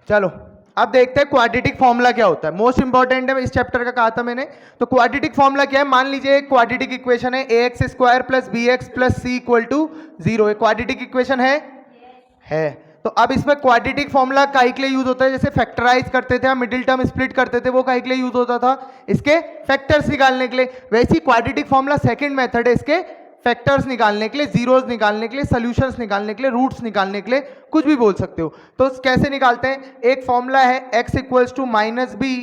चलो अब देखते हैं क्वाड्रेटिक फॉर्मूला क्या होता है। मोस्ट इंपॉर्टेंट है, इस चैप्टर का कहा था मैंने। तो क्वाड्रेटिक फॉर्मूला क्या है, मान लीजिए एक क्वाड्रेटिक इक्वेशन है ax square plus B X plus C equal to 0। एक क्वाड्रेटिक इक्वेशन है। तो अब इसमें क्वाड्रेटिक फॉर्मूला काहे के लिए यूज होता है, जैसे फैक्टराइज करते थे, हम मिडिल टर्म स्प्लिट करते थे, वो काहे के लिए यूज होता था, इसके फैक्टर्स निकालने के लिए। वैसे ही क्वाड्रेटिक फॉर्मूला सेकंड मेथड है इसके फैक्टर्स निकालने के लिए, जीरोस निकालने के लिए, सॉल्यूशंस निकालने के लिए, रूट्स निकालने के लिए, कुछ भी बोल सकते हो। तो कैसे निकालते हैं, एक फॉर्मूला है x equals to minus B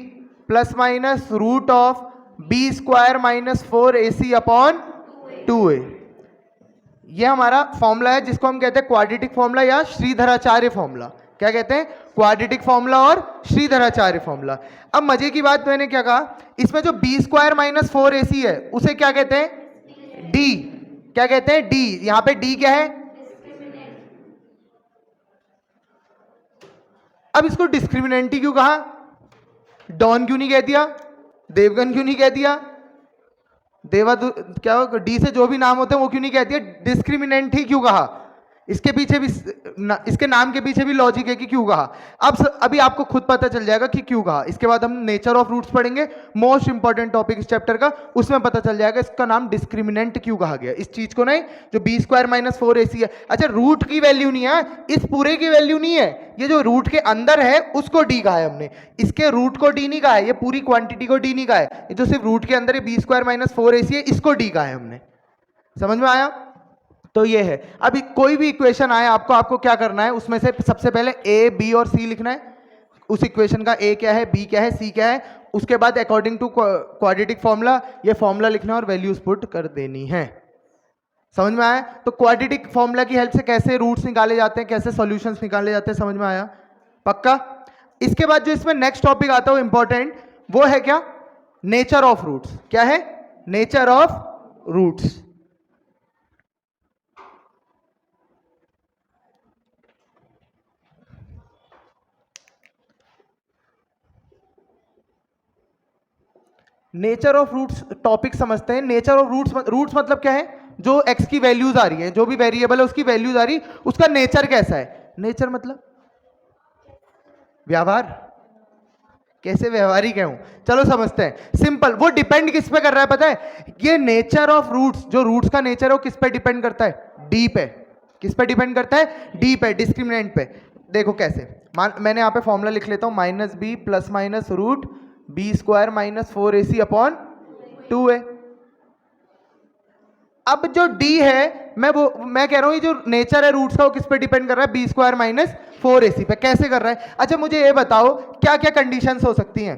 plus minus root of B square minus 4ac upon 2a। ये हमारा फॉर्मूला है जिसको हम कहते हैं क्वाड्रेटिक फॉर्मूला या श्रीधराचार्य फॉर्मूला। क्या कहते हैं, क्वाड्रेटिक फॉर्मूला और श्रीधराचार्य फॉर्मूला। अब मजे की बात मैंने क्या कहा, इसमें जो बी स्क्वायर माइनस 4ac है उसे क्या कहते हैं, डी। क्या कहते हैं, डी। यहां पे डी क्या है, अब इसको डिस्क्रिमिनेंट ही क्यों कहा, डॉन क्यों नहीं कह दिया, देवगन क्यों नहीं कह दिया, देवा क्या डी से जो भी नाम होते हैं वो क्यों नहीं कहती है, डिस्क्रिमिनेंट ही क्यों कहा। इसके पीछे भी इसके नाम के पीछे भी लॉजिक है कि क्यों कहा। अभी आपको खुद पता चल जाएगा कि क्यों कहा। इसके बाद हम नेचर ऑफ रूट्स पढ़ेंगे, मोस्ट इंपॉर्टेंट टॉपिक इस चैप्टर का, उसमें पता चल जाएगा इसका नाम डिस्क्रिमिनेंट क्यों कहा गया। इस चीज को नहीं, जो बी स्क्वायर माइनस 4ac है, अच्छा रूट की वैल्यू नहीं है, इस पूरे की वैल्यू नहीं है, ये जो रूट के अंदर है उसको डी कहा है हमने, इसके रूट को डी नहीं कहा है, ये पूरी क्वांटिटी को डी नहीं कहा है, ये जो सिर्फ रूट के अंदर है बी स्क्वायर माइनस 4ac है, इसको डी कहा है हमने। समझ में आया। तो ये है। अभी कोई भी इक्वेशन आए आपको क्या करना है, उसमें से सबसे पहले ए बी और सी लिखना है। उस इक्वेशन का ए क्या है, बी क्या है, सी क्या है, उसके बाद अकॉर्डिंग टू क्वाड्रेटिक फॉर्मूला ये फॉर्मूला लिखना है और वैल्यूज पुट कर देनी है। समझ में आया। तो क्वाड्रेटिक फॉर्मूला की हेल्प से कैसे रूट्स निकाले जाते हैं, कैसे सॉल्यूशंस निकाले जाते हैं, समझ में आया पक्का। इसके बाद जो इसमें नेक्स्ट टॉपिक आता है वो इंपॉर्टेंट, वो है क्या, नेचर ऑफ रूट्स। क्या है, nature of roots. Nature of roots topic समझते हैं। नेचर ऑफ रूट्स मतलब क्या है, जो एक्स की वैल्यूज आ रही है, जो भी वेरिएबल है उसकी वैल्यूज आ रही, उसका नेचर कैसा है। नेचर मतलब व्यवहार, कैसे व्यवहारिक है हूं, चलो समझते हैं। सिंपल, वो डिपेंड किस पे कर रहा है पता है, ये नेचर ऑफ रूट्स, जो रूट्स का नेचर है वो किस पे डिपेंड करता है, डी पे। किस पे डिपेंड करता है, डी पे, डिस्क्रिमिनेंट पे। देखो कैसे, मैंने यहां पे फॉर्मूला लिख लेता हूं, minus B plus minus root B square minus 4ac upon 2a। अब जो d है, मैं कह रहा हूं ये जो नेचर है रूट्स का वो किस पे डिपेंड कर रहा है, बी स्क्वायर माइनस 4ac पे। कैसे कर रहा है, अच्छा मुझे ये बताओ क्या क्या कंडीशंस हो सकती हैं।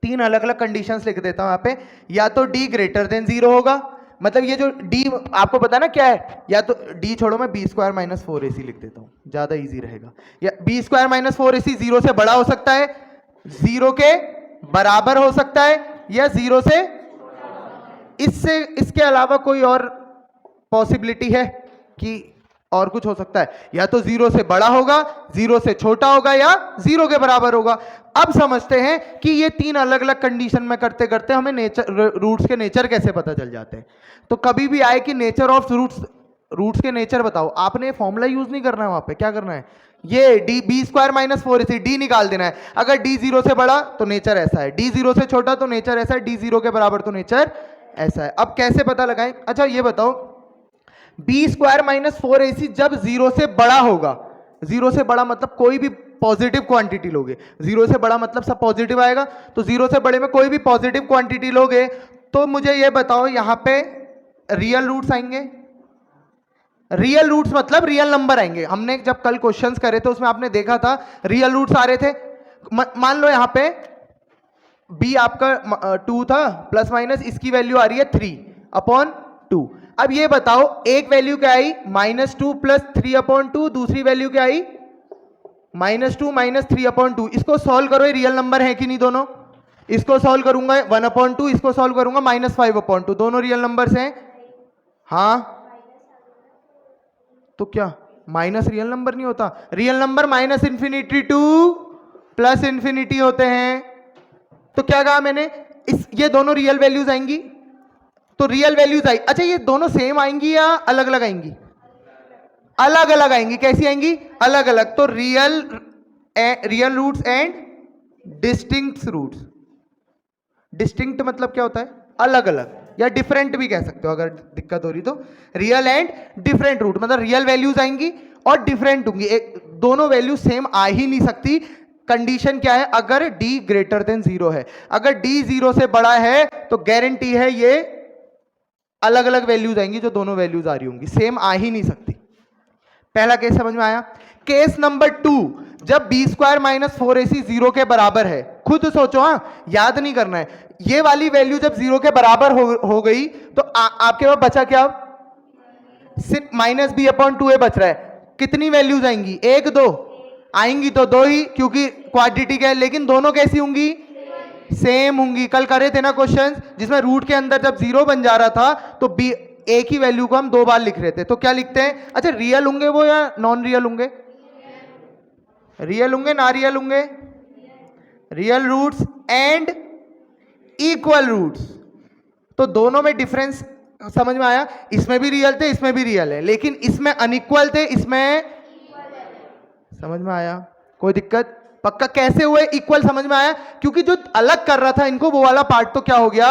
तीन अलग अलग कंडीशंस लिख देता हूं यहाँ पे। या तो d ग्रेटर देन 0 होगा, मतलब ये जो d आपको पता ना क्या है, या तो d छोड़ो, मैं बी स्क्वायर माइनस 4ac लिख देता हूं, ज्यादा इजी रहेगा। या बी स्क्वायर माइनस 4ac 0 से बड़ा हो सकता है, 0 के बराबर हो सकता है, या 0 से इसके अलावा कोई और पॉसिबिलिटी है कि और कुछ हो सकता है, या तो 0 से बड़ा होगा, 0 से छोटा होगा, या 0 के बराबर होगा। अब समझते हैं कि ये तीन अलग अलग कंडीशन में करते करते हमें रूट्स के नेचर कैसे पता चल जाते हैं। तो कभी भी आए कि नेचर ऑफ रूट्स के नेचर बताओ, आपने फॉर्मूला यूज नहीं करना है, वहां पे क्या करना है, ये D B square minus 4ac D निकाल देना है। अगर डी 0 से बड़ा तो नेचर ऐसा है, डी 0 से छोटा तो नेचर ऐसा है, डी 0 के बराबर तो नेचर ऐसा है। अब कैसे पता लगाएं, अच्छा ये बताओ, बी स्क्वायर माइनस 4ac जब 0 से बड़ा होगा, 0 से बड़ा मतलब कोई भी पॉजिटिव क्वांटिटी लोगे, 0 से बड़ा मतलब सब पॉजिटिव आएगा, तो 0 से बड़े में कोई भी पॉजिटिव क्वांटिटी लोगे, तो मुझे ये बताओ यहां पे रियल रूट्स आएंगे। रियल रूट्स मतलब रियल नंबर आएंगे। हमने जब कल क्वेश्चंस करे थे उसमें आपने देखा था रियल रूट्स आ रहे थे। मान लो यहां पे b आपका 2 था, प्लस माइनस इसकी वैल्यू आ रही है 3 अपॉन 2। अब ये बताओ एक वैल्यू क्या आई, -2 प्लस 3 अपॉन 2, दूसरी वैल्यू क्या आई, -2 माइनस 3 अपॉन 2। इसको सॉल्व करो, ये रियल नंबर है कि नहीं दोनों। इसको सॉल्व करूंगा 1 अपॉन 2, इसको सॉल्व करूंगा -5 अपॉन 2, दोनों रियल नंबर्स हैं। हाँ तो क्या माइनस रियल नंबर नहीं होता, रियल नंबर -∞ टू +∞ होते हैं। तो क्या कहा मैंने, ये दोनों रियल वैल्यूज आएंगी, तो रियल वैल्यूज आई। अच्छा ये दोनों सेम आएंगी या अलग अलग आएंगी, अलग अलग आएंगी। कैसी आएंगी, अलग अलग। तो real real roots and distinct roots. Distinct मतलब क्या होता है? अलग अलग, या डिफरेंट भी कह सकते हो अगर दिक्कत हो रही तो। रियल एंड डिफरेंट रूट मतलब रियल वैल्यूज आएंगी और डिफरेंट होंगी, एक दोनों वैल्यू सेम आ ही नहीं सकती। कंडीशन क्या है? अगर d ग्रेटर देन 0 है। अगर d 0 से बड़ा है तो गारंटी है ये अलग अलग वैल्यूज आएंगी, जो दोनों वैल्यूज आ रही होंगी, सेम आ ही नहीं सकती। पहला केस समझ में आया। केस नंबर 2, जब बी स्क्वायर माइनस 4ac 0 के बराबर है, खुद सोचो, हाँ याद नहीं करना है। ये वाली वैल्यू जब 0 के बराबर हो गई तो आपके पास बचा क्या? सिर्फ माइनस बी अपॉन 2a बच रहा है। कितनी वैल्यूज आएंगी? एक दो आएंगी तो दो ही, क्योंकि क्वाड्रेटिक है, लेकिन दोनों कैसी होंगी? सेम होंगी। कल करे थे ना क्वेश्चंस जिसमें रूट के अंदर जब 0 बन जा रहा था तो बी एक ही वैल्यू को हम दो बार लिख रहे थे, तो क्या लिखते हैं? अच्छा, रियल होंगे वो या नॉन रियल होंगे? रियल होंगे ना रियल होंगे? Real roots and equal roots. तो दोनों में डिफरेंस समझ में आया? इसमें भी रियल थे, इसमें भी रियल है, लेकिन इसमें अनइक्वल थे, इसमें समझ में आया? कोई दिक्कत? पक्का? कैसे हुए इक्वल? समझ में आया? क्योंकि जो अलग कर रहा था इनको, वो वाला पार्ट तो क्या हो गया?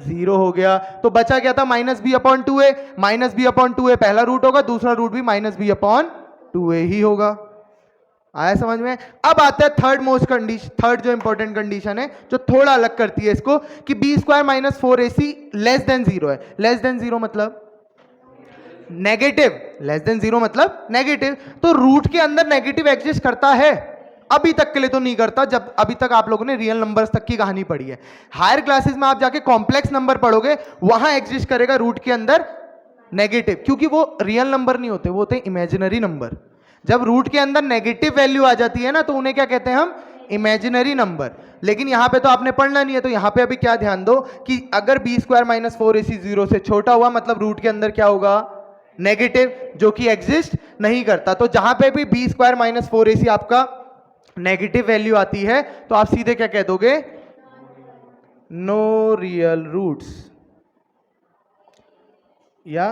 0 हो गया। तो बचा क्या था? Minus B upon 2a। Minus B upon 2a पहला रूट होगा, दूसरा रूट भी माइनस बी अपॉन 2a ही होगा। आया समझ में? अब आता है थर्ड मोस्ट कंडीशन, थर्ड जो इंपॉर्टेंट कंडीशन है, जो थोड़ा अलग करती है इसको, कि B square minus 4ac less than 0 है। लेस देन 0 मतलब नेगेटिव, लेस देन 0 मतलब नेगेटिव। तो रूट के अंदर नेगेटिव एग्जिस्ट करता है? अभी तक के लिए तो नहीं करता, जब अभी तक आप लोगों ने रियल नंबर्स तक की कहानी पढ़ी है। हायर क्लासेस में आप जाके कॉम्प्लेक्स नंबर पढ़ोगे, वहां एग्जिस्ट करेगा रूट के अंदर नेगेटिव, क्योंकि वो रियल नंबर नहीं होते, वो होते हैं इमेजिनरी नंबर। जब रूट के अंदर नेगेटिव वैल्यू आ जाती है ना, तो उन्हें क्या कहते हैं हम? Imaginary number. लेकिन यहां पे तो आपने पढ़ना नहीं है, तो यहां पे अभी क्या ध्यान दो कि अगर बी स्क्वायर माइनस 4ac 0 से छोटा हुआ, मतलब रूट के अंदर क्या होगा? नेगेटिव, जो कि एग्जिस्ट नहीं करता। तो जहां पे भी बी स्क्वायर माइनस 4ac आपका नेगेटिव वैल्यू आती है, तो आप सीधे क्या कह दोगे? नो रियल रूट्स या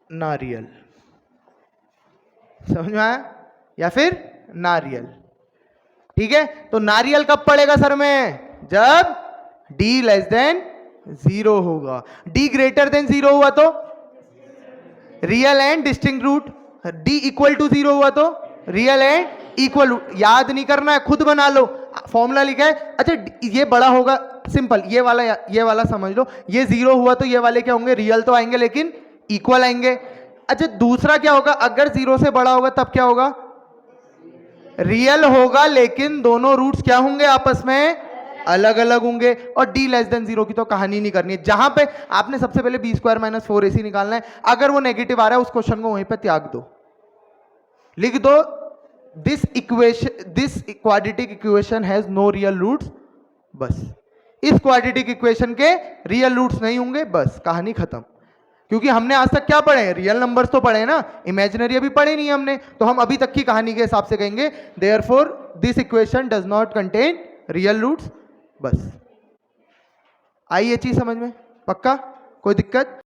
ना रियल। समझ में आया? या फिर ना रियल। ठीक है, तो नारियल कब पड़ेगा सर में? जब d लेस देन 0 होगा। d ग्रेटर देन 0 हुआ तो real and distinct root. d equal to 0 हुआ तो रियल एंड इक्वल रूट। याद नहीं करना है, खुद बना लो, फॉर्मूला लिखा है। अच्छा, ये बड़ा होगा, सिंपल, ये वाला समझ लो। ये 0 हुआ तो ये वाले क्या होंगे? रियल तो आएंगे, लेकिन इक्वल आएंगे। अच्छा, दूसरा क्या होगा? अगर 0 से बड़ा होगा तब क्या होगा? रियल होगा, लेकिन दोनों रूट्स क्या होंगे? आपस में अलग अलग होंगे। और d लेस देन 0 की तो कहानी नहीं करनी है। जहां पे आपने सबसे पहले बी स्क्वायर माइनस 4ac निकालना है, अगर वो नेगेटिव आ रहा है, उस क्वेश्चन को वहीं पे त्याग दो, लिख दो this equation, this quadratic equation has no real roots. बस, इस क्वाड्रेटिक इक्वेशन के रियल रूट्स नहीं होंगे, बस कहानी खत्म। क्योंकि हमने आज तक क्या पढ़े हैं? रियल नंबर्स तो पढ़े ना, इमेजिनरी अभी पढ़े नहीं हमने, तो हम अभी तक की कहानी के हिसाब से कहेंगे therefore this equation does not contain real roots. बस आई ये चीज समझ में? पक्का? कोई दिक्कत?